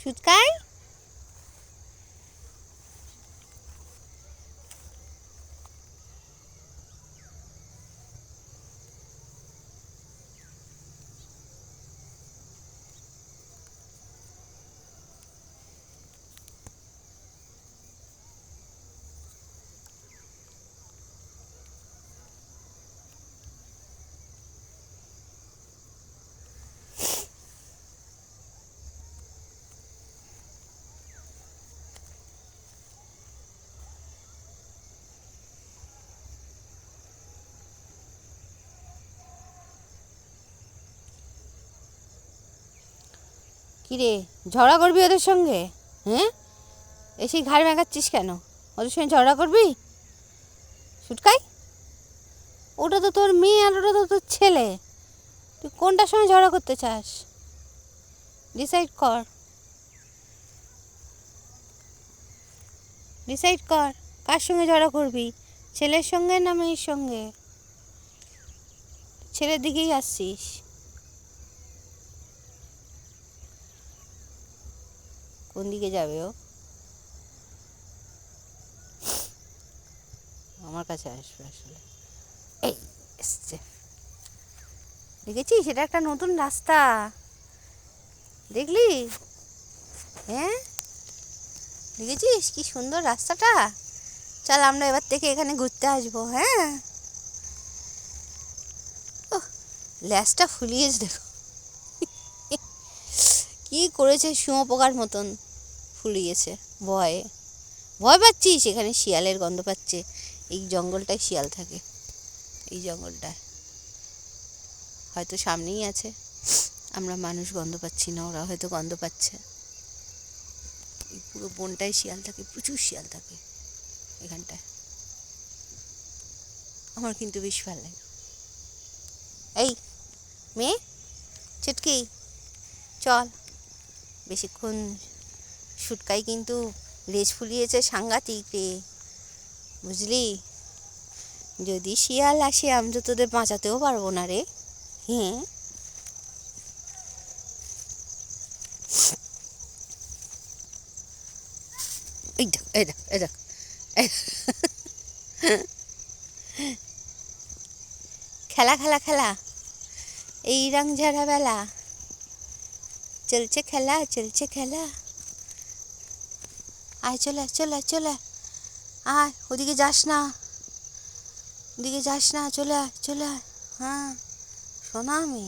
সুটকাই কিরে ঝগড়া করবি ওদের সঙ্গে? হ্যাঁ, এসে ঘাড় মেকাচ্ছিস কেন? ওদের সঙ্গে ঝগড়া করবি? সুটকাই, ওটা তো তোর মেয়ে আর ওটা তো তোর ছেলে, তুই কোনটার সঙ্গে ঝগড়া করতে চাস? ডিসাইড কর, ডিসাইড কর কার সঙ্গে ঝগড়া করবি, ছেলের সঙ্গে না মেয়ের সঙ্গে? ছেলের দিকেই আসছিস। কোন দিকে যাবে ও? আমার কাছে আসবে আসলে। এই এসছে, দেখেছিস? এটা একটা নতুন রাস্তা, দেখলি? হ্যাঁ, দেখেছিস কি সুন্দর রাস্তাটা? চল আমরা এবার থেকে এখানে ঘুরতে আসবো। হ্যাঁ, ও ল্যাজটা ফুলিয়েছে দেখো, কি করেছে, শুঁয়োপোকার মতন ফুলিয়েছে। ভয়ে ভয় পাচ্ছিস? এখানে শিয়ালের গন্ধ পাচ্ছে। এই জঙ্গলটায় শিয়াল থাকে, এই জঙ্গলটায় হয়তো সামনেই আছে, আমরা মানুষ গন্ধ পাচ্ছি না, ওরা হয়তো গন্ধ পাচ্ছে। এই পুরো বনটায় শিয়াল থাকে, প্রচুর শিয়াল থাকে এখানটায়। আমার কিন্তু বেশ ভালো লাগে। এই মেয়ে চুটকি, চল। বেশিক্ষণ সুটকাই কিন্তু লেজ ফুলিয়েছে সাংঘাতিক রে, বুঝলি? যদি শিয়াল আসে আমি তো তোদের বাঁচাতেও পারবো না রে। হ্যাঁ, এই দেখ এই দেখ এই দেখ, খেলা খেলা খেলা, এই রং ঝাড়া বেলা, চলছে খেলা চলছে খেলা। আয় চলে চলে চলে আয়, ওদিকে যাস না, ওদিকে যাস না, চলে আয় চলে আয়। হ্যাঁ, শোনা আমি।